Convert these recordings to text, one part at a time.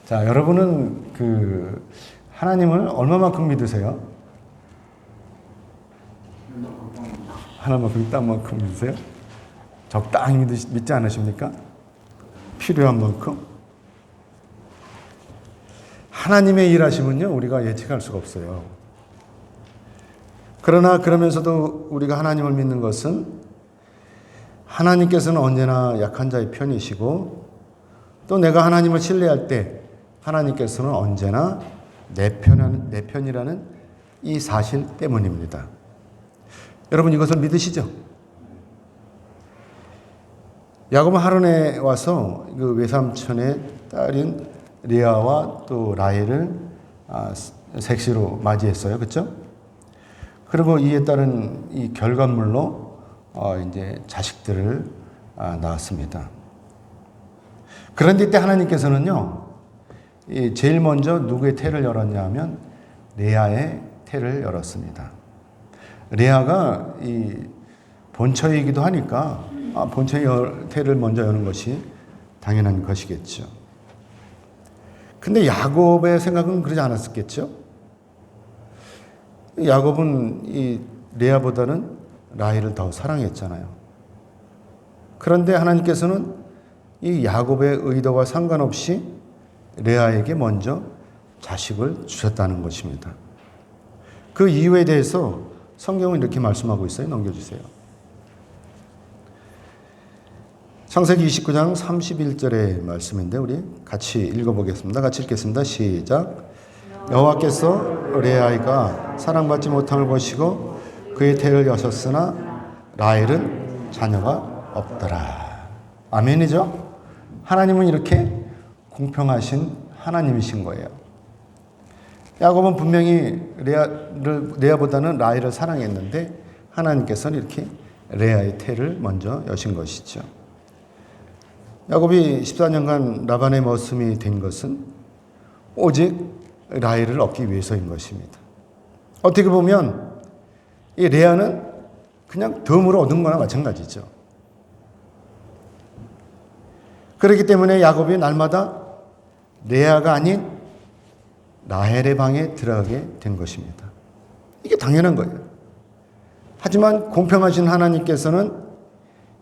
자, 여러분은 하나님을 얼마만큼 믿으세요? 하나만큼 땅만큼 믿으세요? 적당히 믿지 않으십니까? 필요한 만큼? 하나님의 일하심은요, 우리가 예측할 수가 없어요. 그러나 그러면서도 우리가 하나님을 믿는 것은 하나님께서는 언제나 약한 자의 편이시고 또 내가 하나님을 신뢰할 때 하나님께서는 언제나 내 편이라는 이 사실 때문입니다. 여러분 이것을 믿으시죠? 야곱은 하란에 와서 그 외삼촌의 딸인 레아와 또 라헬을 색시로 맞이했어요. 그렇죠? 그리고 이에 따른 이 결과물로 이제 자식들을 낳았습니다. 그런데 이때 하나님께서는요, 제일 먼저 누구의 태를 열었냐 하면 레아의 태를 열었습니다. 레아가 이 본처이기도 하니까 본처의 태를 먼저 여는 것이 당연한 것이겠죠. 근데 야곱의 생각은 그러지 않았었겠죠? 야곱은 이 레아보다는 라헬을 더 사랑했잖아요. 그런데 하나님께서는 이 야곱의 의도와 상관없이 레아에게 먼저 자식을 주셨다는 것입니다. 그 이유에 대해서 성경은 이렇게 말씀하고 있어요. 넘겨주세요. 창세기 29장 31절의 말씀인데 우리 같이 읽어보겠습니다. 같이 읽겠습니다. 시작. 여호와께서 레아가 사랑받지 못함을 보시고 그의 태를 여셨으나 라헬은 자녀가 없더라. 아멘이죠? 하나님은 이렇게 공평하신 하나님이신 거예요. 야곱은 분명히 레아보다는 라헬을 사랑했는데 하나님께서는 이렇게 레아의 태를 먼저 여신 것이죠. 야곱이 14년간 라반의 머슴이 된 것은 오직 라헬을 얻기 위해서인 것입니다. 어떻게 보면 이 레아는 그냥 덤으로 얻은 거나 마찬가지죠. 그렇기 때문에 야곱이 날마다 레아가 아닌 라헬의 방에 들어가게 된 것입니다. 이게 당연한 거예요. 하지만 공평하신 하나님께서는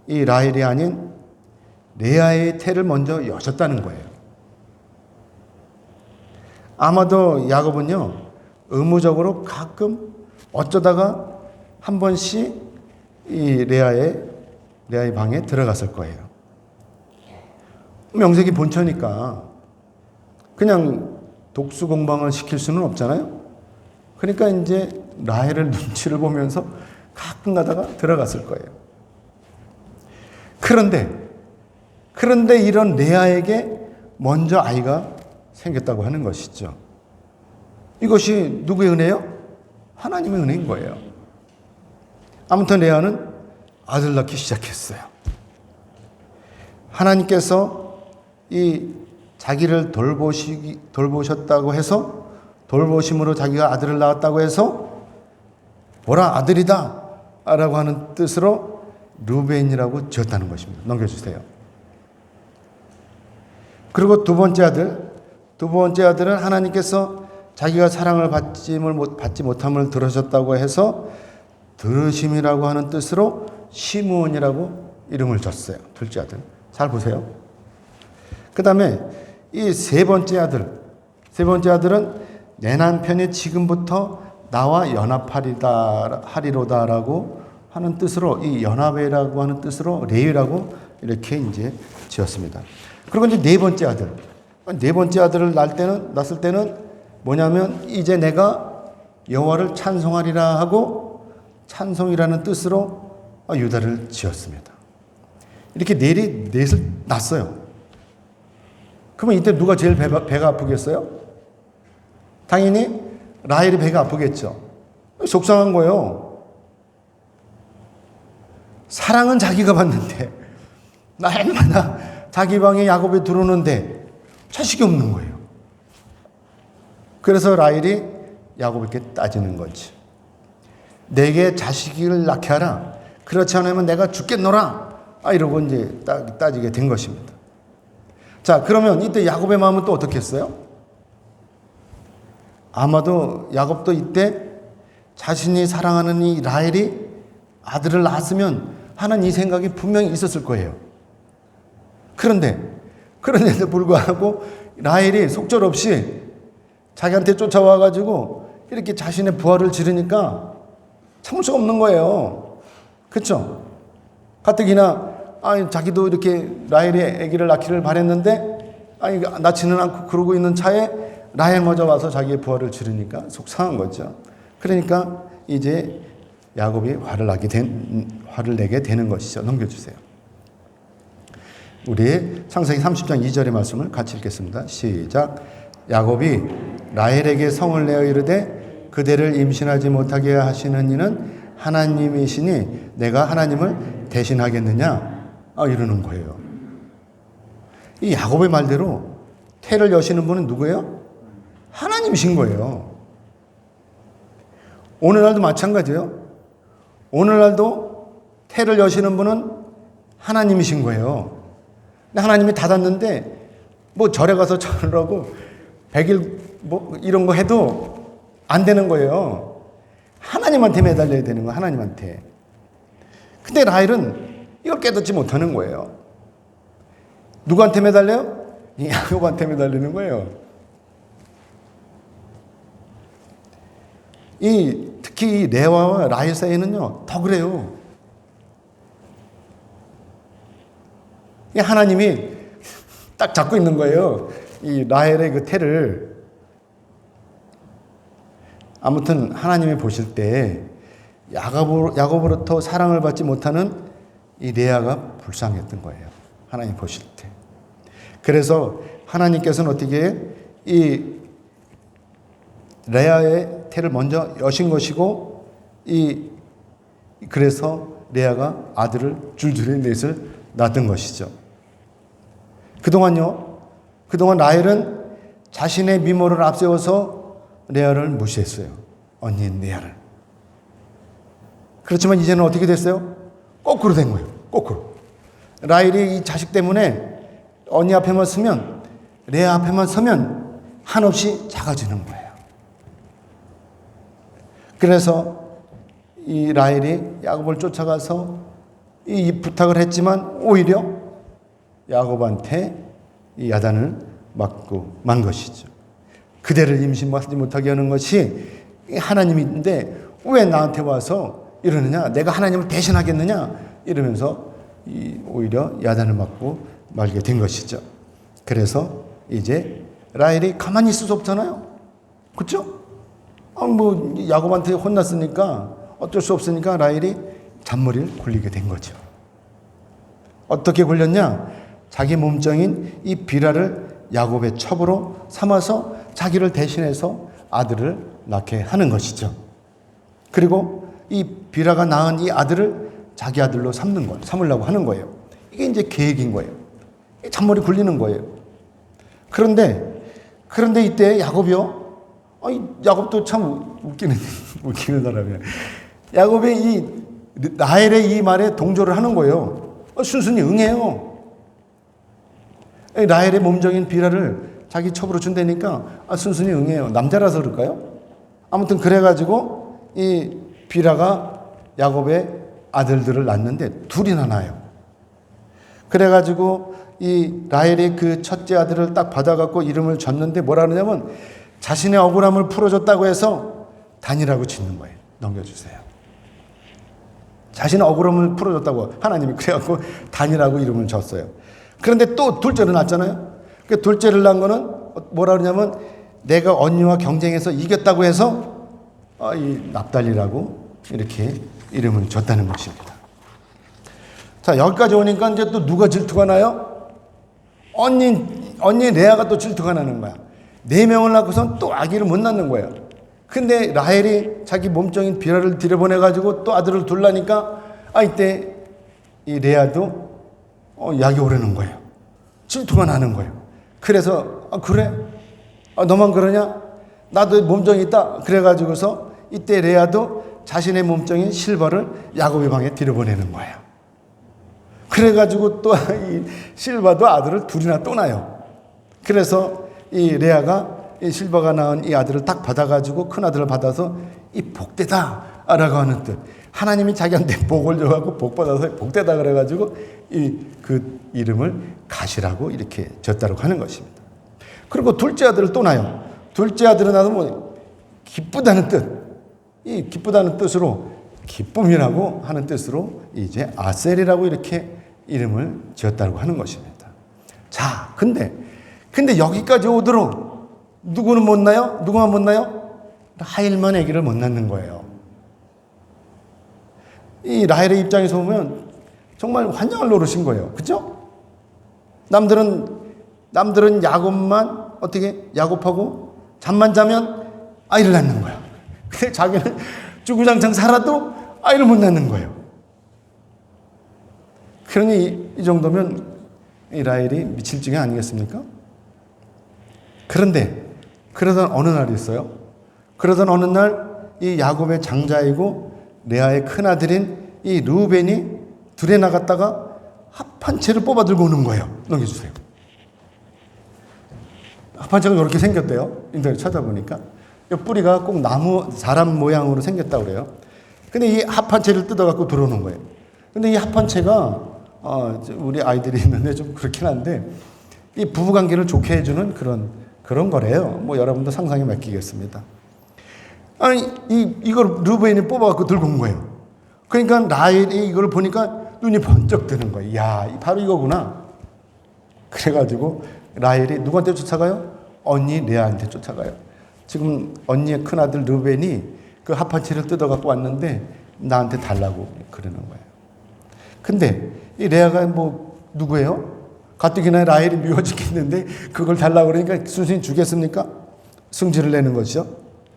이 라헬이 아닌 레아의 태를 먼저 여셨다는 거예요. 아마도 야곱은요, 의무적으로 가끔 어쩌다가 한 번씩 이 레아의 방에 들어갔을 거예요. 명색이 본처니까 그냥 독수 공방을 시킬 수는 없잖아요. 그러니까 이제 라헬을 눈치를 보면서 가끔 가다가 들어갔을 거예요. 그런데 이런 레아에게 먼저 아이가 생겼다고 하는 것이죠. 이것이 누구의 은혜요? 하나님의 은혜인 거예요. 아무튼 레아는 아들 낳기 시작했어요. 하나님께서 이 자기를 돌보셨다고 해서 돌보심으로 자기가 아들을 낳았다고 해서 보라 아들이다 라고 하는 뜻으로 르우벤이라고 지었다는 것입니다. 넘겨주세요. 그리고 두 번째 아들은 하나님께서 자기가 사랑을 받지 못함을 들으셨다고 해서 들으심이라고 하는 뜻으로 시므온이라고 이름을 줬어요. 둘째 아들. 잘 보세요. 그 다음에 이 세 번째 아들은 내 남편이 지금부터 나와 연합하리로다라고 하는 뜻으로 이 연합이라고 하는 뜻으로 레위라고 이렇게 이제 지었습니다. 그리고 이제 네 번째 아들을 낳았을 때는 뭐냐면 이제 내가 여호와를 찬송하리라 하고 찬송이라는 뜻으로 유다를 지었습니다. 이렇게 넷을 낳았어요. 그러면 이때 누가 제일 배가 아프겠어요? 당연히 라헬이 배가 아프겠죠. 속상한 거예요. 사랑은 자기가 받는데 날마다 자기 방에 야곱이 들어오는데 자식이 없는 거예요. 그래서 라헬이 야곱에게 따지는 거지. 내게 자식을 낳게 하라. 그렇지 않으면 내가 죽겠노라. 이러고 이제 따지게 된 것입니다. 자, 그러면 이때 야곱의 마음은 또 어떻게 했어요? 아마도 야곱도 이때 자신이 사랑하는 이 라헬이 아들을 낳았으면 하는 이 생각이 분명히 있었을 거예요. 그런데도 불구하고 라헬이 속절없이 자기한테 쫓아와가지고 이렇게 자신의 부하를 지르니까 참을 수가 없는 거예요. 그렇죠? 가뜩이나 자기도 이렇게 라헬의 아기를 낳기를 바랬는데 낳지는 않고 그러고 있는 차에 라헬마저 와서 자기의 부하를 지르니까 속상한 거죠. 그러니까 이제 야곱이 화를 내게 되는 것이죠. 넘겨주세요. 우리 창세기 30장 2절의 말씀을 같이 읽겠습니다. 시작. 야곱이 라헬에게 성을 내어 이르되 그대를 임신하지 못하게 하시는 이는 하나님이시니 내가 하나님을 대신하겠느냐? 이러는 거예요. 이 야곱의 말대로 태를 여시는 분은 누구예요? 하나님이신 거예요. 오늘날도 마찬가지예요. 오늘날도 태를 여시는 분은 하나님이신 거예요. 근데 하나님이 닫았는데 절에 가서 절을 하고 100일 이런 거 해도 안 되는 거예요. 하나님한테 매달려야 되는 거예요. 하나님한테. 근데 라헬은 이걸 깨닫지 못하는 거예요. 누구한테 매달려요? 야곱한테 매달리는 거예요. 특히 레아와 라헬 사이에는요, 더 그래요. 하나님이 딱 잡고 있는 거예요. 이 라헬의 그 태를. 아무튼 하나님이 보실 때 야곱으로부터 사랑을 받지 못하는 이 레아가 불쌍했던 거예요. 하나님 보실 때. 그래서 하나님께서는 어떻게 해? 이 레아의 태를 먼저 여신 것이고 그래서 레아가 아들을 줄줄이 넷을 낳은 것이죠. 그동안 라헬은 자신의 미모를 앞세워서 레아를 무시했어요. 언니인 레아를. 그렇지만 이제는 어떻게 됐어요? 거꾸로 된 거예요. 거꾸로. 라헬이 이 자식 때문에 언니 앞에만 서면, 레아 앞에만 서면 한없이 작아지는 거예요. 그래서 이 라헬이 야곱을 쫓아가서 이 부탁을 했지만 오히려 야곱한테 이 야단을 맞고 만 것이죠. 그대를 임신하지 못하게 하는 것이 하나님인데 왜 나한테 와서 이러느냐? 내가 하나님을 대신하겠느냐? 이러면서 오히려 야단을 맞고 말게 된 것이죠. 그래서 이제 라헬이 가만히 있을 수 없잖아요. 그렇죠? 야곱한테 혼났으니까 어쩔 수 없으니까 라헬이 잔머리를 굴리게 된 거죠. 어떻게 굴렸냐? 자기 몸종인 이 비라를 야곱의 첩으로 삼아서 자기를 대신해서 아들을 낳게 하는 것이죠. 그리고 이 비라가 낳은 이 아들을 자기 아들로 삼으려고 하는 거예요. 이게 이제 계획인 거예요. 잔머리 굴리는 거예요. 그런데 이때 야곱이요. 야곱도 참 웃기는 사람이야. 야곱이 이 라헬의 이 말에 동조를 하는 거예요. 순순히 응해요. 라헬의 몸종인 비라를 자기 첩으로 준다니까 순순히 응해요. 남자라서 그럴까요? 아무튼 그래가지고 이 비라가 야곱의 아들들을 낳는데 둘이나 낳아요. 그래가지고 이 라헬이 그 첫째 아들을 딱 받아갖고 이름을 줬는데 뭐라 그러냐면 자신의 억울함을 풀어줬다고 해서 단이라고 짓는 거예요. 넘겨주세요. 자신의 억울함을 풀어줬다고 하나님이 그래갖고 단이라고 이름을 줬어요. 그런데 또 둘째를 낳았잖아요. 그 둘째를 낳은 거는 뭐라 그러냐면 내가 언니와 경쟁해서 이겼다고 해서 이 납달리라고 이렇게 이름을 줬다는 것입니다. 자, 여기까지 오니까 이제 또 누가 질투가 나요? 언니 레아가 또 질투가 나는 거야. 4명을 낳고선 또 아기를 못 낳는 거예요. 근데 라헬이 자기 몸종인 비라를 들여보내가지고 또 아들을 둘라니까 이때 이 레아도 약이 오르는 거예요. 질투가 나는 거예요. 그래서 그래? 너만 그러냐? 나도 몸종이 있다. 그래가지고서 이때 레아도 자신의 몸종인 실바를 야곱의 방에 들여보내는 거예요. 그래가지고 또 이 실바도 아들을 둘이나 또 낳아요. 그래서 이 레아가 이 실바가 낳은 이 아들을 딱 받아가지고 큰 아들을 받아서 이 복되다라고 하는 뜻. 하나님이 자기한테 복을 줘갖고 복 받아서 복되다 그래가지고 그 이름을 가시라고 이렇게 졌다고 하는 것입니다. 그리고 둘째 아들을 또 낳아요. 둘째 아들은 나도 뭐 기쁘다는 뜻. 이 기쁘다는 뜻으로 기쁨이라고 하는 뜻으로 이제 아셀이라고 이렇게 이름을 지었다고 하는 것입니다. 자, 근데 여기까지 오도록 누구는 못 낳아요? 누구만 못 낳아요? 라헬만 아기를 못 낳는 거예요. 이 라헬의 입장에서 보면 정말 환장을 노릇인 거예요. 그죠? 남들은 야곱만 어떻게 야곱하고 잠만 자면 아이를 낳는 거야. 근데 자기는 주구장창 살아도 아이를 못 낳는 거예요. 그러니 이 정도면 이 라헬이 미칠 지경 아니겠습니까? 그런데 그러던 어느 날이 있어요. 그러던 어느 날 이 야곱의 장자이고 레아의 큰아들인 이 르우벤이 들에 나갔다가 합판채를 뽑아 들고 오는 거예요. 넘겨주세요. 합판채가 이렇게 생겼대요. 인터넷 찾아보니까. 뿌리가 꼭 사람 모양으로 생겼다고 그래요. 근데 이 합판채를 뜯어갖고 들어오는 거예요. 근데 이 합판채가 우리 아이들이 있는데 좀 그렇긴 한데 이 부부관계를 좋게 해주는 그런 거래요. 뭐 여러분도 상상에 맡기겠습니다. 아니 이걸 르우벤이 뽑아갖고 들고 온 거예요. 그러니까 라헬이 이걸 보니까 눈이 번쩍 뜨는 거예요. 야, 바로 이거구나. 그래가지고 라헬이 누구한테 쫓아가요? 언니 레아한테 쫓아가요. 지금 언니의 큰아들 르우벤이 그 합판채를 뜯어갖고 왔는데 나한테 달라고 그러는 거예요. 근데 이 레아가 뭐 누구예요? 가뜩이나 라헬이 미워 죽겠는데 그걸 달라고 그러니까 순순히 주겠습니까? 승질을 내는 것이죠.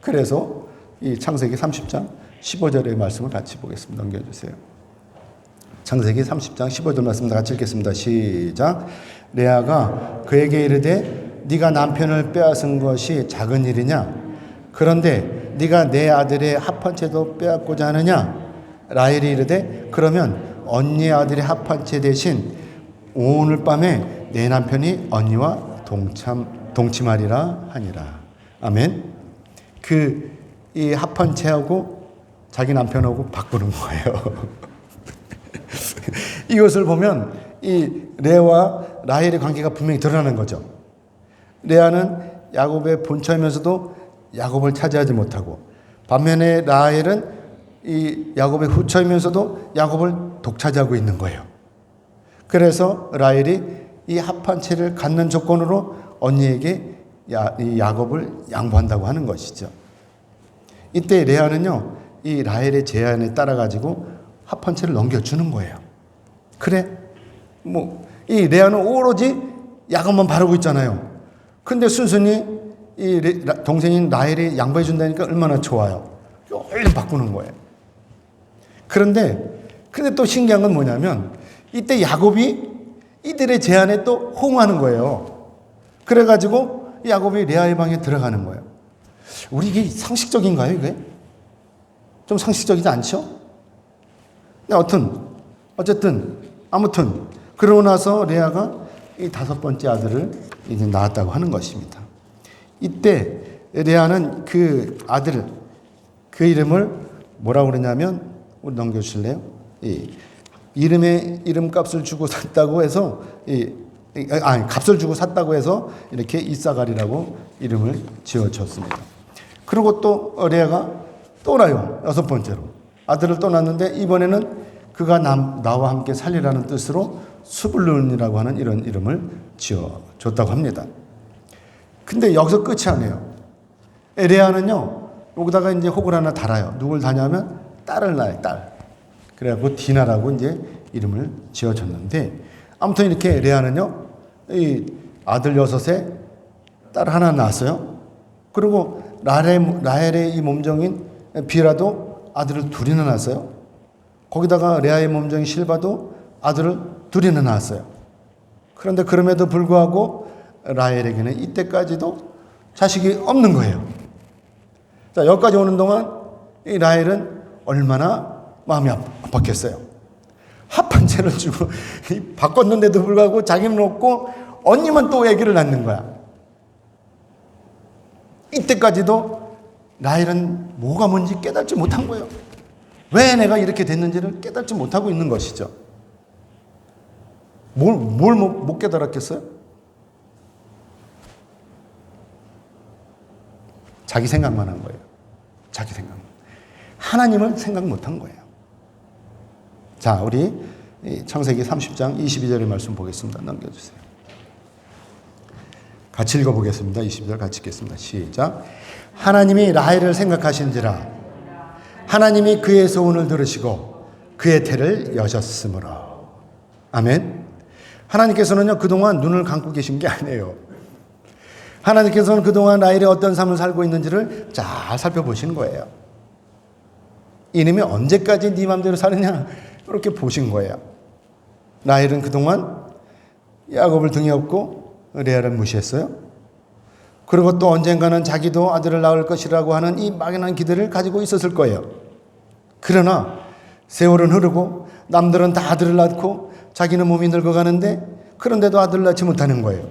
그래서 이 창세기 30장 15절의 말씀을 같이 보겠습니다. 넘겨주세요. 창세기 30장 15절 말씀 다 같이 읽겠습니다. 시작. 레아가 그에게 이르되 네가 남편을 빼앗은 것이 작은 일이냐? 그런데 네가 내 아들의 합판채도 빼앗고자 하느냐? 라헬이 이르되 그러면 언니의 아들의 합판채 대신 오늘 밤에 내 남편이 언니와 동침하리라 하니라. 아멘. 이 합판채하고 자기 남편하고 바꾸는 거예요. 이것을 보면 이 레아와 라헬의 관계가 분명히 드러나는 거죠. 레아는 야곱의 본처이면서도 야곱을 차지하지 못하고 반면에 라헬은 이 야곱의 후처이면서도 야곱을 독차지하고 있는 거예요. 그래서 라헬이 이 합판채를 갖는 조건으로 언니에게 이 야곱을 양보한다고 하는 것이죠. 이때 레아는요, 이 라헬의 제안에 따라 가지고 합판채를 넘겨주는 거예요. 그래, 이 레아는 오로지 야곱만 바라고 있잖아요. 근데 순순히 이 동생인 라헬이 양보해 준다니까 얼마나 좋아요. 얼른 바꾸는 거예요. 그런데 또 신기한 건 뭐냐면 이때 야곱이 이들의 제안에 또 호응하는 거예요. 그래가지고 야곱이 레아의 방에 들어가는 거예요. 우리 이게 상식적인가요, 이게? 좀 상식적이지 않죠? 어쨌든, 아무튼, 그러고 나서 레아가 이 5번째 아들을 이제 낳았다고 하는 것입니다. 이때 레아는 그 아들, 그 이름을 뭐라고 그러냐면, 우리 넘겨주실래요? 이름값을 주고 샀다고 해서, 값을 주고 샀다고 해서 이렇게 이사갈이라고 이름을 지어줬습니다. 그리고 또 레아가 또 낳아요. 6번째로. 아들을 또 낳았는데 이번에는 그가 나와 함께 살리라는 뜻으로 스불룬이라고 하는 이런 이름을 지어줬다고 합니다. 근데 여기서 끝이 아니에요. 레아는요, 여기다가 이제 혹을 하나 달아요. 누굴 다냐면 딸을 낳아요, 딸. 그래갖고 디나라고 이제 이름을 지어줬는데 아무튼 이렇게 레아는요, 이 아들 6에 딸 하나 낳았어요. 그리고 라헬의 이 몸종인 비라도 아들을 2이나 낳았어요. 거기다가 레아의 몸종인 실바도 아들을 2이나 낳았어요. 그런데 그럼에도 불구하고 라헬에게는 이때까지도 자식이 없는 거예요. 자, 여기까지 오는 동안 이 라헬은 얼마나 마음이 아팠겠어요. 합판채를 주고 바꿨는데도 불구하고 자기는 없고 언니만 또 아기를 낳는 거야. 이때까지도 라헬은 뭐가 뭔지 깨닫지 못한 거예요. 왜 내가 이렇게 됐는지를 깨닫지 못하고 있는 것이죠. 뭘 못 깨달았겠어요? 자기 생각만 한 거예요. 자기 생각. 하나님을 생각 못한 거예요. 자, 우리 창세기 30장 22절의 말씀 보겠습니다. 넘겨주세요. 같이 읽어보겠습니다. 22절 같이 읽겠습니다. 시작. 하나님이 라헬을 생각하신지라 하나님이 그의 소원을 들으시고 그의 태를 여셨으므로. 아멘. 하나님께서는요, 그동안 눈을 감고 계신 게 아니에요. 하나님께서는 그동안 라헬이 어떤 삶을 살고 있는지를 잘 살펴보신 거예요. 이놈이 언제까지 네 맘대로 사느냐 이렇게 보신 거예요. 라헬은 그동안 야곱을 등에 업고 레아를 무시했어요. 그리고 또 언젠가는 자기도 아들을 낳을 것이라고 하는 이 막연한 기대를 가지고 있었을 거예요. 그러나 세월은 흐르고 남들은 다 아들을 낳고 자기는 몸이 늙어가는데 그런데도 아들을 낳지 못하는 거예요.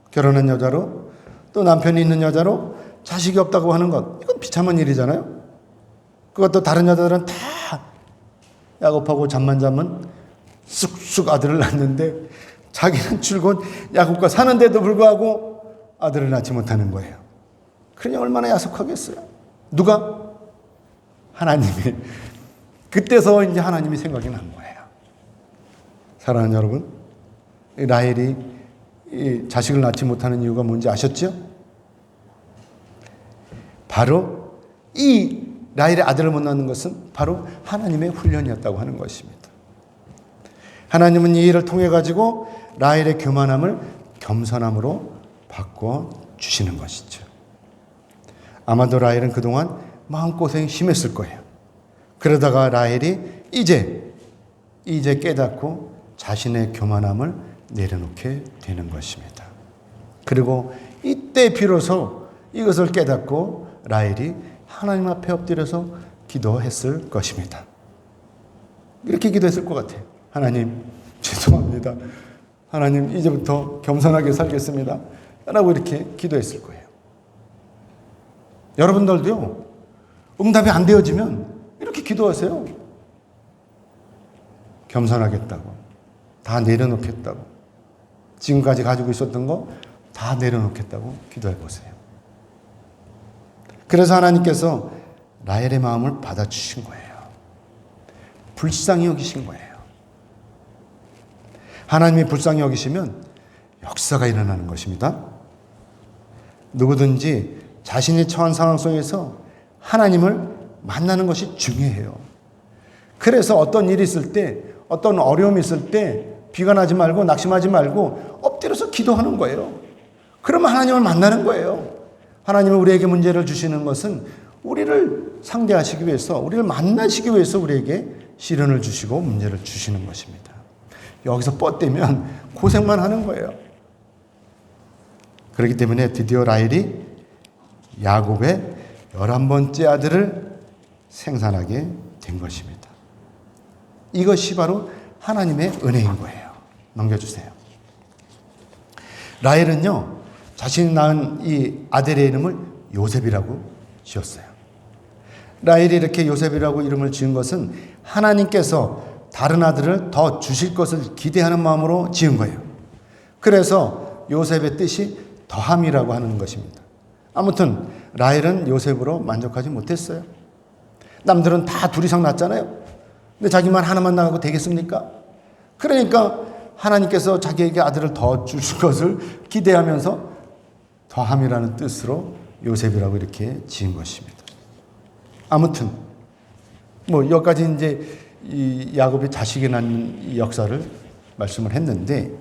결혼한 여자로 또 남편이 있는 여자로 자식이 없다고 하는 것, 이건 비참한 일이잖아요. 그것도 다른 여자들은 다 야곱하고 잠만 자면 쑥쑥 아들을 낳는데 자기는 출근 야곱과 사는데도 불구하고 아들을 낳지 못하는 거예요. 그러니 얼마나 야속하겠어요. 누가? 하나님이. 그때서 이제 하나님이 생각이 난 거예요. 사랑하는 여러분, 라헬이 이 자식을 낳지 못하는 이유가 뭔지 아셨죠? 바로 이 라헬의 아들을 못 낳는 것은 바로 하나님의 훈련이었다고 하는 것입니다. 하나님은 이 일을 통해 가지고 라헬의 교만함을 겸손함으로 바꿔 주시는 것이죠. 아마도 라헬은 그동안 마음고생이 심했을 거예요. 그러다가 라헬이 이제 깨닫고 자신의 교만함을 내려놓게 되는 것입니다. 그리고 이때 비로소 이것을 깨닫고 라헬이 하나님 앞에 엎드려서 기도했을 것입니다. 이렇게 기도했을 것 같아요. 하나님, 죄송합니다. 하나님, 이제부터 겸손하게 살겠습니다. 라고 이렇게 기도했을 거예요. 여러분들도요, 응답이 안 되어지면 이렇게 기도하세요. 겸손하겠다고. 다 내려놓겠다고. 지금까지 가지고 있었던 거 다 내려놓겠다고 기도해 보세요. 그래서 하나님께서 라헬의 마음을 받아주신 거예요. 불쌍히 여기신 거예요. 하나님이 불쌍히 여기시면 역사가 일어나는 것입니다. 누구든지 자신이 처한 상황 속에서 하나님을 만나는 것이 중요해요. 그래서 어떤 일이 있을 때, 어떤 어려움이 있을 때 비관하지 말고 낙심하지 말고 엎드려서 기도하는 거예요. 그러면 하나님을 만나는 거예요. 하나님은 우리에게 문제를 주시는 것은 우리를 상대하시기 위해서, 우리를 만나시기 위해서 우리에게 시련을 주시고 문제를 주시는 것입니다. 여기서 뻗대면 고생만 하는 거예요. 그렇기 때문에 드디어 라헬이 야곱의 11번째 아들을 생산하게 된 것입니다. 이것이 바로 하나님의 은혜인 거예요. 넘겨주세요. 라헬은요, 자신이 낳은 이 아들의 이름을 요셉이라고 지었어요. 라헬이 이렇게 요셉이라고 이름을 지은 것은 하나님께서 다른 아들을 더 주실 것을 기대하는 마음으로 지은 거예요. 그래서 요셉의 뜻이 더함이라고 하는 것입니다. 아무튼 라헬은 요셉으로 만족하지 못했어요. 남들은 다 둘 이상 낳았잖아요. 근데 자기만 하나만 낳아도 되겠습니까? 그러니까 하나님께서 자기에게 아들을 더 주실 것을 기대하면서 더함이라는 뜻으로 요셉이라고 이렇게 지은 것입니다. 아무튼 여기까지 이제 이 야곱의 자식이 낳는 이 역사를 말씀을 했는데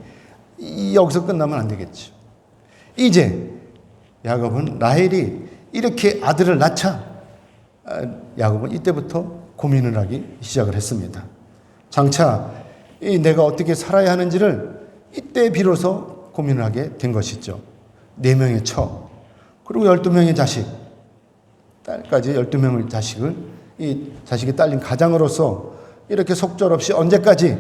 여기서 끝나면 안 되겠죠. 이제 야곱은 라헬이 이렇게 아들을 낳자 야곱은 이때부터 고민을 하기 시작을 했습니다. 장차 내가 어떻게 살아야 하는지를 이때 비로소 고민을 하게 된 것이죠. 4명의 처, 그리고 12명의 자식, 딸까지 12명의 자식을 이 자식이 딸린 가장으로서 이렇게 속절없이 언제까지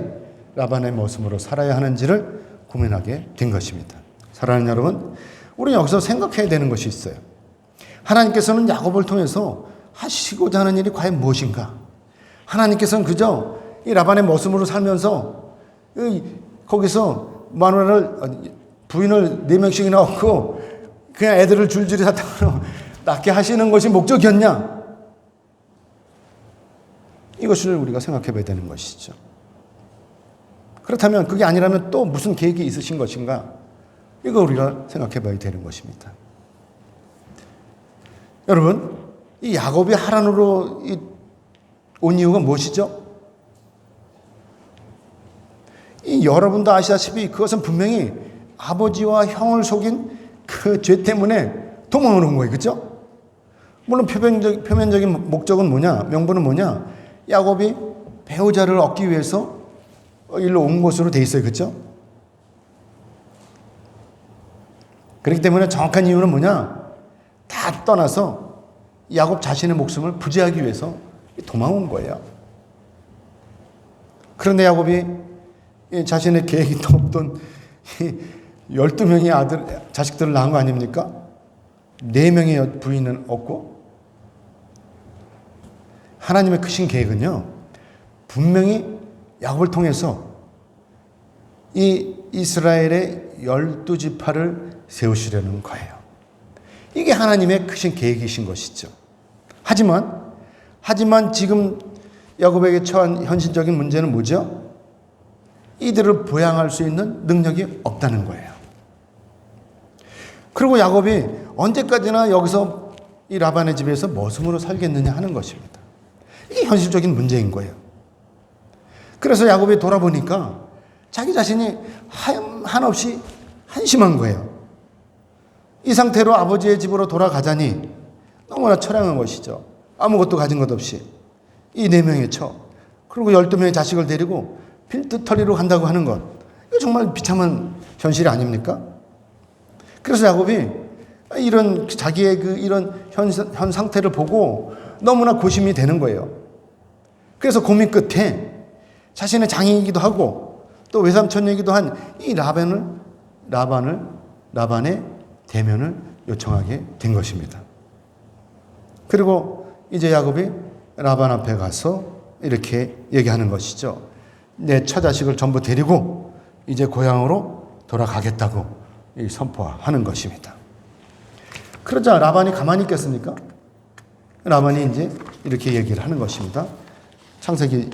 라반의 모습으로 살아야 하는지를 고민하게 된 것입니다. 사랑하는 여러분, 우리는 여기서 생각해야 되는 것이 있어요. 하나님께서는 야곱을 통해서 하시고자 하는 일이 과연 무엇인가? 하나님께서는 그저 이 라반의 모습으로 살면서 거기서 마누라를 부인을 4명씩이나 얻고 그냥 애들을 줄줄이 사탕으로 낳게 하시는 것이 목적이었냐? 이것을 우리가 생각해 봐야 되는 것이죠. 그렇다면 그게 아니라면 또 무슨 계획이 있으신 것인가? 이거 우리가 생각해 봐야 되는 것입니다. 여러분, 이 야곱이 하란으로 온 이유가 무엇이죠? 여러분도 아시다시피 그것은 분명히 아버지와 형을 속인 그 죄 때문에 도망을 온 거예요. 그렇죠? 물론 표면적인 목적은 뭐냐? 명분은 뭐냐? 야곱이 배우자를 얻기 위해서 일로 온 것으로 돼 있어요. 그렇죠? 그렇기 때문에 정확한 이유는 뭐냐? 다 떠나서 야곱 자신의 목숨을 부지하기 위해서 도망온 거예요. 그런데 야곱이 자신의 계획이 또 없던 12명의 자식들을 낳은 거 아닙니까? 4명의 부인은 없고, 하나님의 크신 계획은요, 분명히 야곱을 통해서 이 이스라엘의 12지파를 세우시려는 거예요. 이게 하나님의 크신 계획이신 것이죠. 하지만 지금 야곱에게 처한 현실적인 문제는 뭐죠? 이들을 부양할 수 있는 능력이 없다는 거예요. 그리고 야곱이 언제까지나 여기서 이 라반의 집에서 머슴으로 살겠느냐 하는 것입니다. 이게 현실적인 문제인 거예요. 그래서 야곱이 돌아보니까 자기 자신이 한없이 한심한 거예요. 이 상태로 아버지의 집으로 돌아가자니 너무나 처량한 것이죠. 아무것도 가진 것 없이 이 4명의 처, 그리고 12명의 자식을 데리고 빈털터리로 간다고 하는 것, 이거 정말 비참한 현실이 아닙니까? 그래서 야곱이 이런 자기의 이런 현 상태를 보고 너무나 고심이 되는 거예요. 그래서 고민 끝에 자신의 장인이기도 하고 또 외삼촌이기도 한 이 라반의 대면을 요청하게 된 것입니다. 그리고 이제 야곱이 라반 앞에 가서 이렇게 얘기하는 것이죠. 내 처자식을 전부 데리고 이제 고향으로 돌아가겠다고 선포하는 것입니다. 그러자 라반이 가만히 있겠습니까? 라반이 이제 이렇게 얘기를 하는 것입니다. 창세기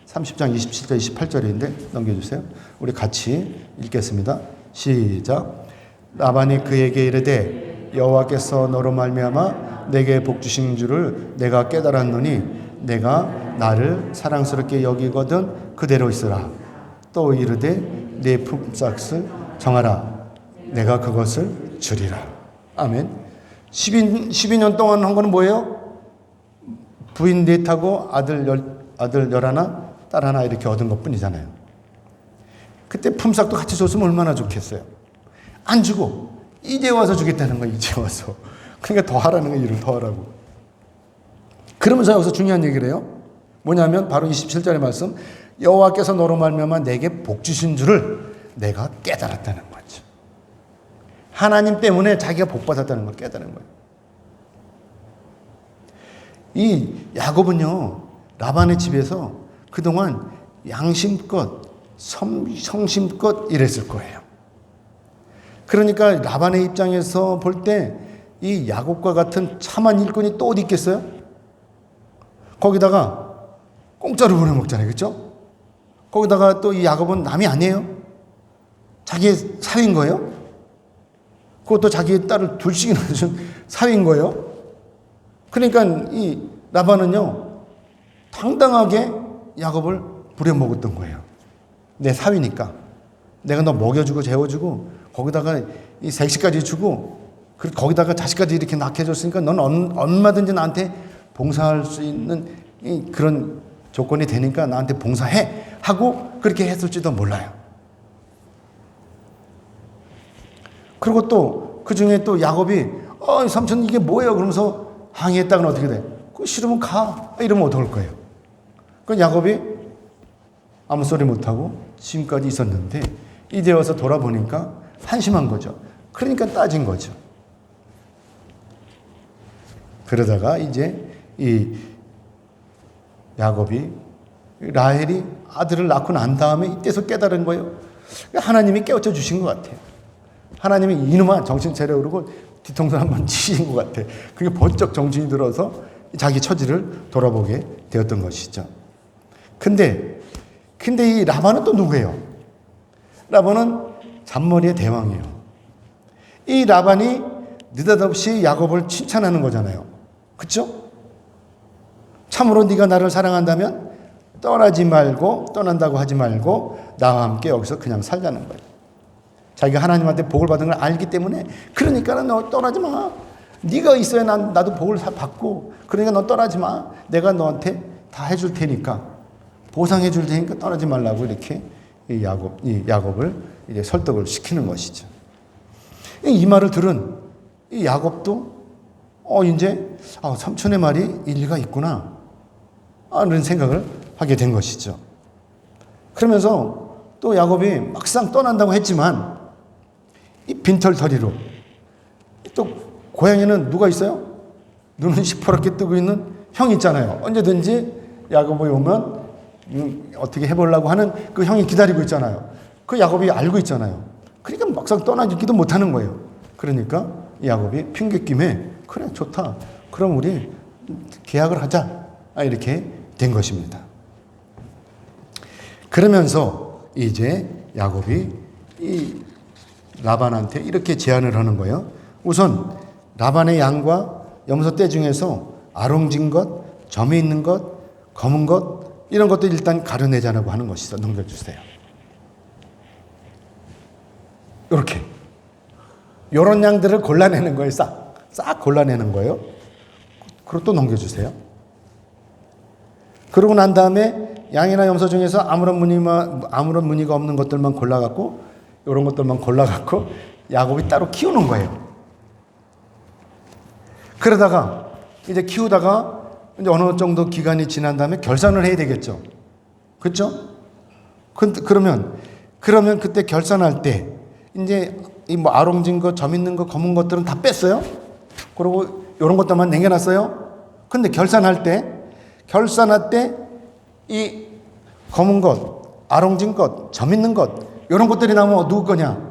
30장 27절 28절인데 넘겨주세요. 우리 같이 읽겠습니다. 시작. 라반이 그에게 이르되 여호와께서 너로 말미암아 내게 복 주신 줄을 내가 깨달았노니 내가 나를 사랑스럽게 여기거든 그대로 있으라. 또 이르되 내 품삯을 정하라. 내가 그것을 주리라. 아멘. 12년 동안 한 거는 뭐예요? 부인 넷하고 아들 11, 딸 하나 이렇게 얻은 것 뿐이잖아요. 그때 품삯도 같이 줬으면 얼마나 좋겠어요. 안 주고 이제 와서 주겠다는 거예요. 이제 와서. 그러니까 더 하라는 거예요. 일을 더 하라고. 그러면서 여기서 중요한 얘기를 해요. 뭐냐면 바로 27절의 말씀, 여호와께서 너로 말미암아 내게 복 주신 줄을 내가 깨달았다는 거죠. 하나님 때문에 자기가 복 받았다는 걸 깨달은 거예요. 이 야곱은요, 라반의 집에서 그동안 양심껏 성심껏 일했을 거예요. 그러니까 라반의 입장에서 볼 때 이 야곱과 같은 참한 일꾼이 또 어디 있겠어요? 거기다가 공짜로 보내먹잖아요. 그렇죠? 거기다가 또 이 야곱은 남이 아니에요. 자기의 사위인 거예요. 그것도 자기의 딸을 둘씩이나 준 사위인 거예요. 그러니까 이 라반은요, 당당하게 야곱을 부려먹었던 거예요. 내 사위니까 내가 너 먹여주고 재워주고 거기다가 이 색시까지 주고 거기다가 자식까지 이렇게 낳게 해줬으니까 넌 얼마든지 나한테 봉사할 수 있는 그런 조건이 되니까 나한테 봉사해 하고 그렇게 했을지도 몰라요. 그리고 또 그 중에 또 야곱이 삼촌 이게 뭐예요? 그러면서 항의했다가는 어떻게 돼? 그거 싫으면 가. 이러면 어떡할 거예요? 그 야곱이 아무 소리 못하고 지금까지 있었는데 이제 와서 돌아보니까 한심한 거죠. 그러니까 따진 거죠. 그러다가 이제 이 야곱이 라헬이 아들을 낳고 난 다음에 이때서 깨달은 거예요. 하나님이 깨우쳐 주신 것 같아요. 하나님이 이놈아 정신 차려 그러고 뒤통수 한번 치신 것 같아. 그게 번쩍 정신이 들어서 자기 처지를 돌아보게 되었던 것이죠. 근데 이 라반은 또 누구예요? 라반은 잔머리의 대왕이에요. 이 라반이 느닷없이 야곱을 칭찬하는 거잖아요. 그렇죠? 참으로 네가 나를 사랑한다면 떠나지 말고, 떠난다고 하지 말고 나와 함께 여기서 그냥 살자는 거예요. 자기가 하나님한테 복을 받은 걸 알기 때문에, 그러니까 너 떠나지 마. 네가 있어야 나도 복을 받고, 그러니까 너 떠나지 마. 내가 너한테 다 해줄 테니까, 보상해 줄 테니까 떠나지 말라고 이렇게 이 야곱을 이제 설득을 시키는 것이죠. 이 말을 들은 이 야곱도 이제 삼촌의 말이 일리가 있구나 하는 생각을 하게 된 것이죠. 그러면서 또 야곱이 막상 떠난다고 했지만 이 빈털터리로 또 고향에는 누가 있어요? 눈은 시퍼렇게 뜨고 있는 형이 있잖아요. 언제든지 야곱이 오면 어떻게 해보려고 하는 그 형이 기다리고 있잖아요. 그 야곱이 알고 있잖아요. 그러니까 막상 떠나기도 못하는 거예요. 그러니까 야곱이 핑계김에 그래 좋다. 그럼 우리 계약을 하자. 이렇게 된 것입니다. 그러면서 이제 야곱이 이 라반한테 이렇게 제안을 하는 거예요. 우선 라반의 양과 염소 떼 중에서 아롱진 것, 점이 있는 것, 검은 것 이런 것들 일단 가려내자라고 하는 것이죠. 넘겨주세요. 이렇게 이런 양들을 골라내는 거예요. 싹 골라내는 거예요. 그리고 또 넘겨주세요. 그러고 난 다음에 양이나 염소 중에서 아무런 무늬가 없는 것들만 골라갖고 이런 것들만 골라갖고 야곱이 따로 키우는 거예요. 그러다가 이제 키우다가 이제 어느 정도 기간이 지난 다음에 결산을 해야 되겠죠. 그렇죠? 그러면 그때 결산할 때 이제 이 뭐 아롱진 거, 점 있는 거, 검은 것들은 다 뺐어요. 그리고 이런 것들만 남겨놨어요. 근데 결산할 때 이 검은 것, 아롱진 것, 점 있는 것 이런 것들이 나오면 누구 거냐?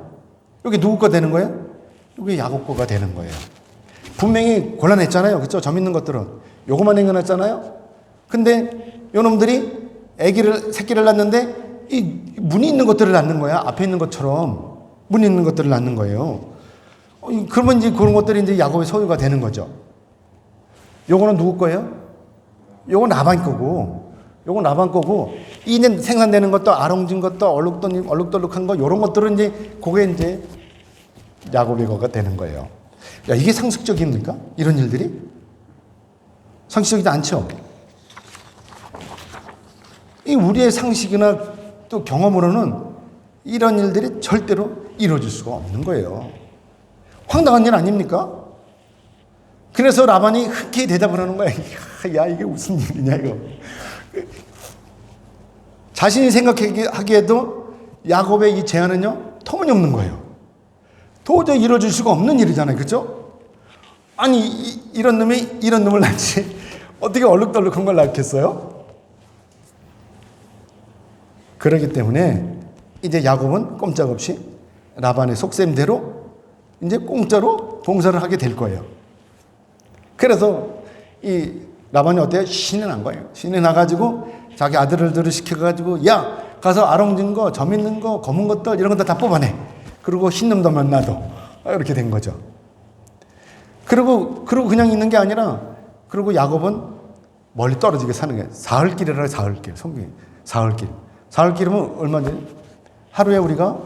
여기 누구 거 되는 거예요? 여기 야곱 거가 되는 거예요. 분명히 골라냈잖아요. 그렇죠? 점 있는 것들은 요거만 남겨놨잖아요. 근데 요놈들이 새끼를 낳는데 이 무늬 있는 것들을 낳는 거야. 앞에 있는 것처럼 무늬 있는 것들을 낳는 거예요. 그러면 이제 그런 것들이 이제 야곱의 소유가 되는 거죠. 요거는 누구 거예요? 요건 라반 거고, 요건 라반 거고, 이제 생산되는 것도 아롱진 것도 얼룩덜룩한 거, 요런 것들은 이제 그게 이제 야곱의 거가 되는 거예요. 야, 이게 상식적입니까? 이런 일들이? 상식적이지 않죠? 이 우리의 상식이나 또 경험으로는 이런 일들이 절대로 이루어질 수가 없는 거예요. 황당한 일 아닙니까? 그래서 라반이 흔쾌히 대답을 하는 거야. 야, 이게 무슨 일이냐, 이거. 자신이 생각하기에도 야곱의 이 제안은요, 터무니없는 거예요. 도저히 이루어질 수가 없는 일이잖아요. 그렇죠? 아니, 이런 놈을 낳지. 어떻게 얼룩덜룩한 걸 낳겠어요? 그렇기 때문에 이제 야곱은 꼼짝없이 라반의 속셈대로 이제 공짜로 봉사를 하게 될 거예요. 그래서 이 라반이 어때요? 신이 난 거예요. 신이 나가지고 자기 아들들을 시켜가지고 야 가서 아롱진 거, 점 있는 거, 검은 것들 이런 것들 다 뽑아내. 그리고 흰 놈들만 놔둬. 이렇게 된 거죠. 그리고 그냥 있는 게 아니라 그리고 야곱은 멀리 떨어지게 사는 거예요. 사흘길이라 사흘길. 성경에 사흘길. 사흘길이면 얼마인지 하루에 우리가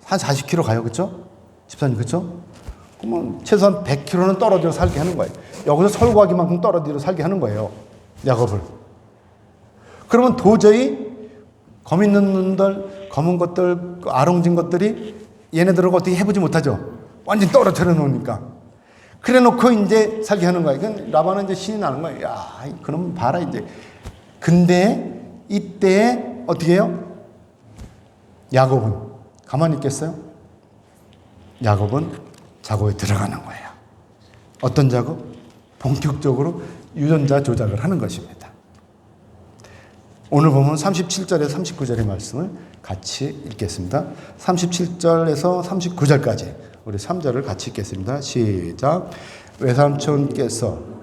한 40km 가요. 그렇죠? 집사님 그렇죠? 그러면 최소한 100km는 떨어져 살게 하는 거예요. 여기서 서울 가기만큼 떨어져 살게 하는 거예요. 야곱을. 그러면 도저히 검 있는 눈들, 검은 것들, 아롱진 것들이 얘네들하고 어떻게 해보지 못하죠. 완전히 떨어뜨려 놓으니까. 그래 놓고 이제 살게 하는 거예요. 그러니까 라반은 이제 신이 나는 거예요. 야, 그럼 봐라 이제. 근데 이때 어떻게 해요? 야곱은 가만히 있겠어요? 야곱은 작업에 들어가는 거예요. 어떤 작업? 본격적으로 유전자 조작을 하는 것입니다. 오늘 보면 37절에서 39절의 말씀을 같이 읽겠습니다. 37절에서 39절까지 우리 3절을 같이 읽겠습니다. 시작. 외삼촌께서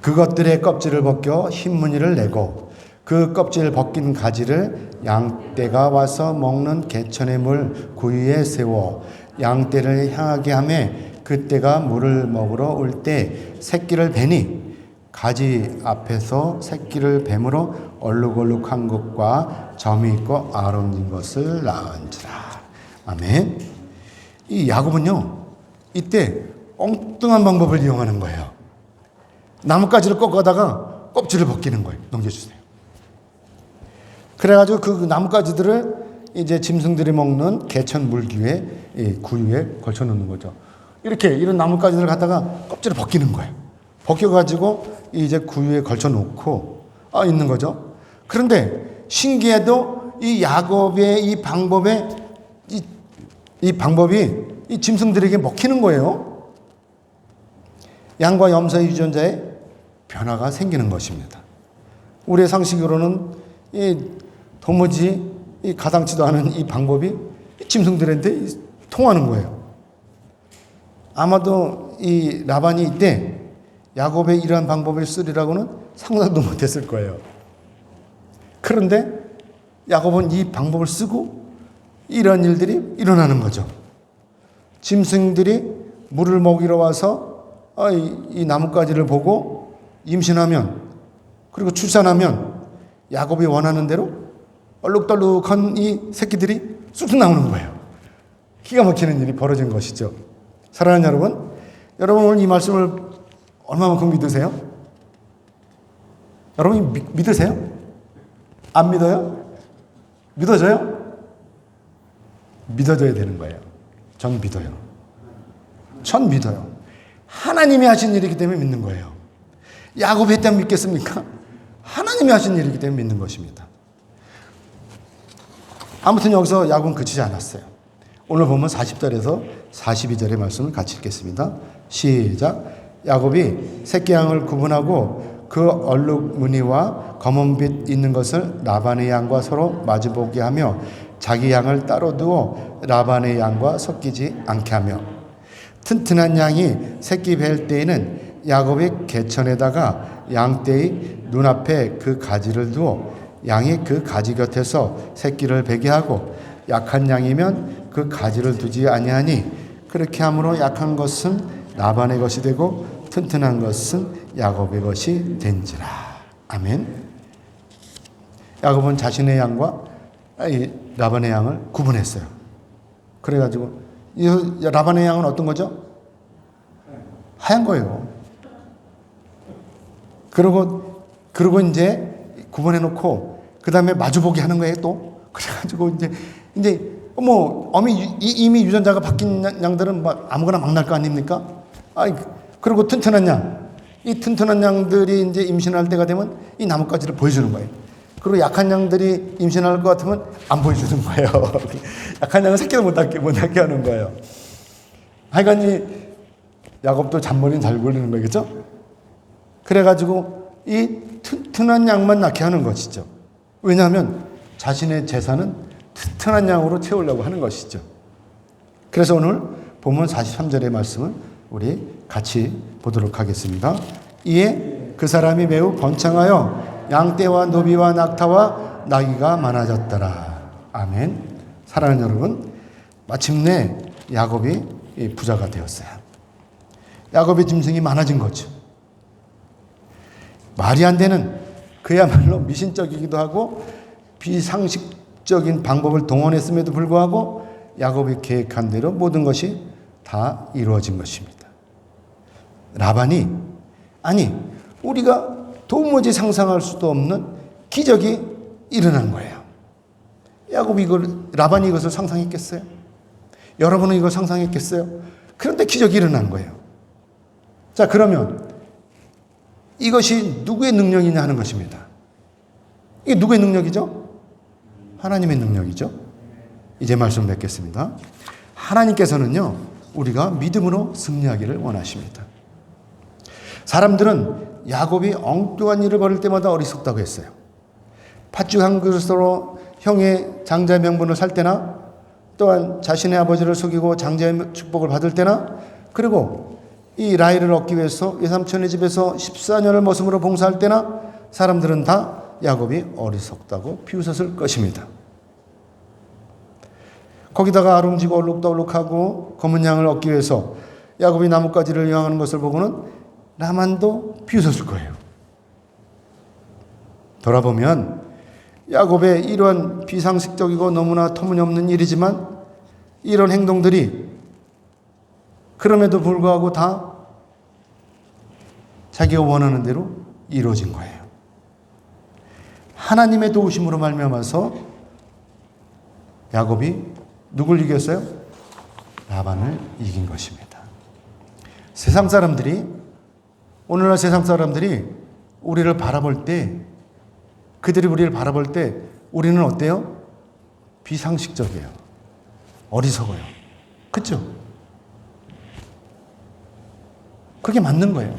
그것들의 껍질을 벗겨 흰 무늬를 내고 그 껍질 벗긴 가지를 양떼가 와서 먹는 개천의 물 구유에 세워 양떼를 향하게 하며 그때가 물을 먹으러 올 때 새끼를 베니 가지 앞에서 새끼를 뱀으로 얼룩얼룩한 것과 점이 있고 아름진 것을 낳은지라. 아멘. 이 야곱은요 이때 엉뚱한 방법을 이용하는 거예요. 나뭇가지를 꺾어다가 껍질을 벗기는 거예요. 넘겨주세요. 그래가지고 그 나뭇가지들을 이제 짐승들이 먹는 개천 물기에 구유에 걸쳐 놓는 거죠. 이렇게 이런 나뭇가지를 갖다가 껍질을 벗기는 거예요. 벗겨가지고 이제 구유에 걸쳐 놓고 있는 거죠. 그런데 신기해도 이 야곱의 이 방법에 이 방법이 이 짐승들에게 먹히는 거예요. 양과 염소의 유전자에 변화가 생기는 것입니다. 우리의 상식으로는 도무지 가당치도 않은 이 방법이 짐승들한테 통하는 거예요. 아마도 이 라반이 이때 야곱의 이러한 방법을 쓰리라고는 상상도 못했을 거예요. 그런데 야곱은 이 방법을 쓰고 이런 일들이 일어나는 거죠. 짐승들이 물을 먹이러 와서 이 나뭇가지를 보고 임신하면 그리고 출산하면 야곱이 원하는 대로 얼룩덜룩한 이 새끼들이 쑥쑥 나오는 거예요. 기가 막히는 일이 벌어진 것이죠. 사랑하는 여러분, 여러분 오늘 이 말씀을 얼마만큼 믿으세요? 여러분이 믿으세요? 안 믿어요? 믿어져요? 믿어져야 되는 거예요. 전 믿어요. 전 믿어요. 하나님이 하신 일이기 때문에 믿는 거예요. 야곱이 했다면 믿겠습니까? 하나님이 하신 일이기 때문에 믿는 것입니다. 아무튼 여기서 야곱은 그치지 않았어요. 오늘 보면 40절에서 42절의 말씀을 같이 읽겠습니다. 시작. 야곱이 새끼 양을 구분하고 그 얼룩 무늬와 검은빛 있는 것을 라반의 양과 서로 마주보게 하며 자기 양을 따로 두어 라반의 양과 섞이지 않게 하며 튼튼한 양이 새끼 뵐 때에는 야곱이 개천에다가 양떼의 눈앞에 그 가지를 두어 양이 그 가지 곁에서 새끼를 베게 하고 약한 양이면 그 가지를 두지 아니하니 그렇게 함으로 약한 것은 라반의 것이 되고 튼튼한 것은 야곱의 것이 된지라. 아멘. 야곱은 자신의 양과 라반의 양을 구분했어요. 그래가지고 이 라반의 양은 어떤 거죠? 하얀 거예요. 그러고 이제 구분해놓고 그 다음에 마주보기 하는 거예요 또. 그래가지고 이제 이미 유전자가 바뀐 양들은 막 아무거나 막 날 거 아닙니까? 그리고 튼튼한 양, 이 튼튼한 양들이 이제 임신할 때가 되면 이 나뭇가지를 보여주는 거예요. 그리고 약한 양들이 임신할 것 같으면 안 보여주는 거예요. 약한 양은 새끼도 못 낳게 하는 거예요. 하여간 이 야곱도 잔머리는 잘 굴리는 거겠죠? 그래가지고 이 튼튼한 양만 낳게 하는 것이죠. 왜냐하면 자신의 재산은 튼튼한 양으로 채우려고 하는 것이죠. 그래서 오늘 본문 43절의 말씀을 우리 같이 보도록 하겠습니다. 이에 그 사람이 매우 번창하여 양떼와 노비와 낙타와 나귀가 많아졌더라. 아멘. 사랑하는 여러분, 마침내 야곱이 부자가 되었어요. 야곱의 짐승이 많아진 거죠. 말이 안 되는 그야말로 미신적이기도 하고 비상식적인 방법을 동원했음에도 불구하고 야곱이 계획한 대로 모든 것이 다 이루어진 것입니다. 라반이 우리가 도무지 상상할 수도 없는 기적이 일어난 거예요. 라반이 이것을 상상했겠어요? 여러분은 이걸 상상했겠어요? 그런데 기적이 일어난 거예요. 자, 그러면 이것이 누구의 능력이냐 하는 것입니다. 이게 누구의 능력이죠? 하나님의 능력이죠. 이제 말씀 뵙겠습니다. 하나님께서는요, 우리가 믿음으로 승리하기를 원하십니다. 사람들은 야곱이 엉뚱한 일을 벌일 때마다 어리석다고 했어요. 팥죽 한 그릇으로 형의 장자의 명분을 살 때나, 또한 자신의 아버지를 속이고 장자의 축복을 받을 때나, 그리고 이 라헬을 얻기 위해서 외삼촌의 집에서 14년을 머슴으로 봉사할 때나, 사람들은 다 야곱이 어리석다고 비웃었을 것입니다. 거기다가 아름지고 얼룩덜룩하고 검은 양을 얻기 위해서 야곱이 나뭇가지를 이용하는 것을 보고는 라반도 비웃었을 거예요. 돌아보면 야곱의 이러한 비상식적이고 너무나 터무니없는 일이지만, 이런 행동들이 그럼에도 불구하고 다 자기가 원하는 대로 이루어진 거예요. 하나님의 도우심으로 말미암아서 야곱이 누굴 이겼어요? 라반을 이긴 것입니다. 세상 사람들이, 오늘날 세상 사람들이 우리를 바라볼 때, 그들이 우리를 바라볼 때 우리는 어때요? 비상식적이에요. 어리석어요. 그렇죠? 그게 맞는 거예요.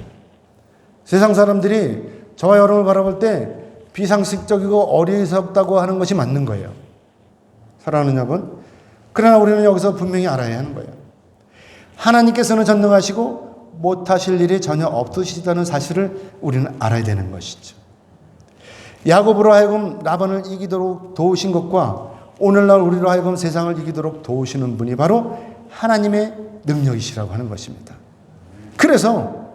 세상 사람들이 저와 여러분을 바라볼 때 비상식적이고 어리석다고 하는 것이 맞는 거예요. 사랑하는 여러분, 그러나 우리는 여기서 분명히 알아야 하는 거예요. 하나님께서는 전능하시고 못하실 일이 전혀 없으시다는 사실을 우리는 알아야 되는 것이죠. 야곱으로 하여금 라반을 이기도록 도우신 것과 오늘날 우리로 하여금 세상을 이기도록 도우시는 분이 바로 하나님의 능력이시라고 하는 것입니다. 그래서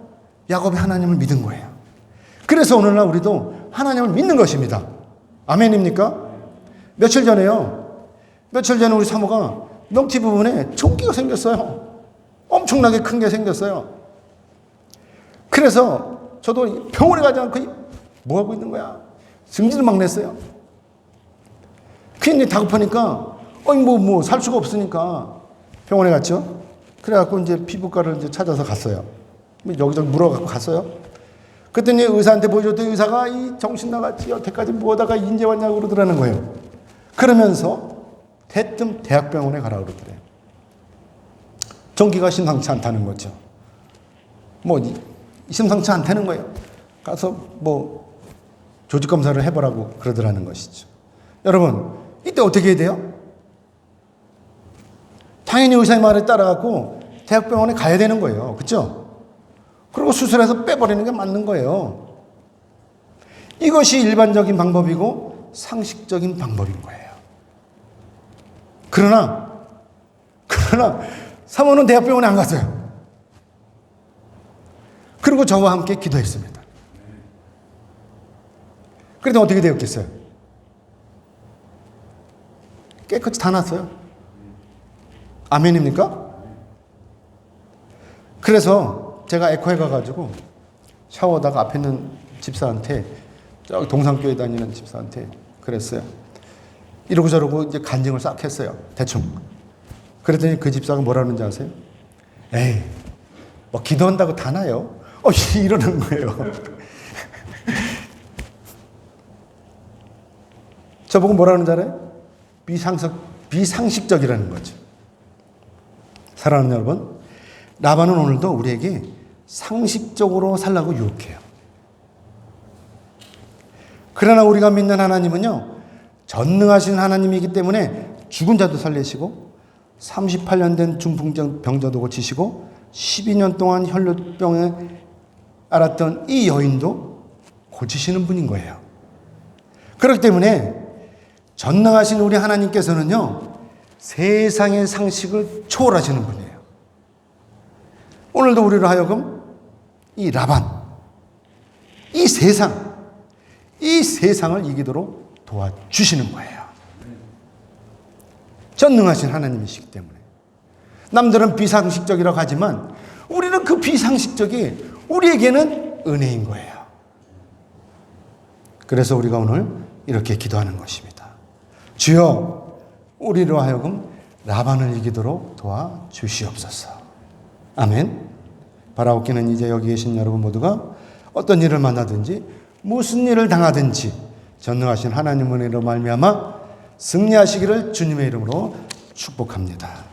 야곱이 하나님을 믿은 거예요. 그래서 오늘날 우리도 하나님을 믿는 것입니다. 아멘입니까? 며칠 전에 우리 사모가 명티 부분에 종기가 생겼어요. 엄청나게 큰 게 생겼어요. 그래서 저도 병원에 가지 않고 뭐 하고 있는 거야? 승질을 막 냈어요. 괜히 다급하니까 살 수가 없으니까 병원에 갔죠. 그래갖고 이제 피부과를 이제 찾아서 갔어요. 여기저기 물어갖고 갔어요. 그랬더니 의사한테 보여줬더니 의사가 이 정신 나갔지, 여태까지 뭐하다가 인제 왔냐고 그러더라는 거예요. 그러면서 대뜸 대학병원에 가라 그러더래요. 종기가 심상치 않다는 거죠. 심상치 않다는 거예요. 가서 조직 검사를 해보라고 그러더라는 것이죠. 여러분, 이때 어떻게 해야 돼요? 당연히 의사의 말에 따라갖고 대학병원에 가야 되는 거예요. 그렇죠? 그리고 수술해서 빼버리는 게 맞는 거예요. 이것이 일반적인 방법이고 상식적인 방법인 거예요. 그러나 사모는 대학병원에 안 갔어요. 그리고 저와 함께 기도했습니다. 그래도 어떻게 되었겠어요? 깨끗이 다 났어요. 아멘입니까? 그래서 제가 에코에 가가지고 샤워하다가 앞에 있는 집사한테, 저기 동산교회 다니는 집사한테 그랬어요. 이러고 저러고 이제 간증을 싹 했어요. 대충. 그랬더니 그 집사가 뭐라 그러는지 아세요? 에이, 기도한다고 다 나요? 이러는 거예요. 저보고 뭐라 그러는지 알아요? 비상식적이라는 거죠. 사랑하는 여러분, 라반은 오늘도 우리에게 상식적으로 살라고 유혹해요. 그러나 우리가 믿는 하나님은요, 전능하신 하나님이기 때문에 죽은 자도 살리시고 38년 된 중풍병자도 고치시고 12년 동안 혈류병에 앓았던 이 여인도 고치시는 분인 거예요. 그렇기 때문에 전능하신 우리 하나님께서는요, 세상의 상식을 초월하시는 분이에요. 오늘도 우리로 하여금 이 라반, 이 세상을 이기도록 도와주시는 거예요. 전능하신 하나님이시기 때문에. 남들은 비상식적이라고 하지만 우리는 그 비상식적이 우리에게는 은혜인 거예요. 그래서 우리가 오늘 이렇게 기도하는 것입니다. 주여, 우리로 하여금 라반을 이기도록 도와주시옵소서. 아멘. 바라옵기는 이제 여기 계신 여러분 모두가 어떤 일을 만나든지 무슨 일을 당하든지 전능하신 하나님 은혜로 말미암아 승리하시기를 주님의 이름으로 축복합니다.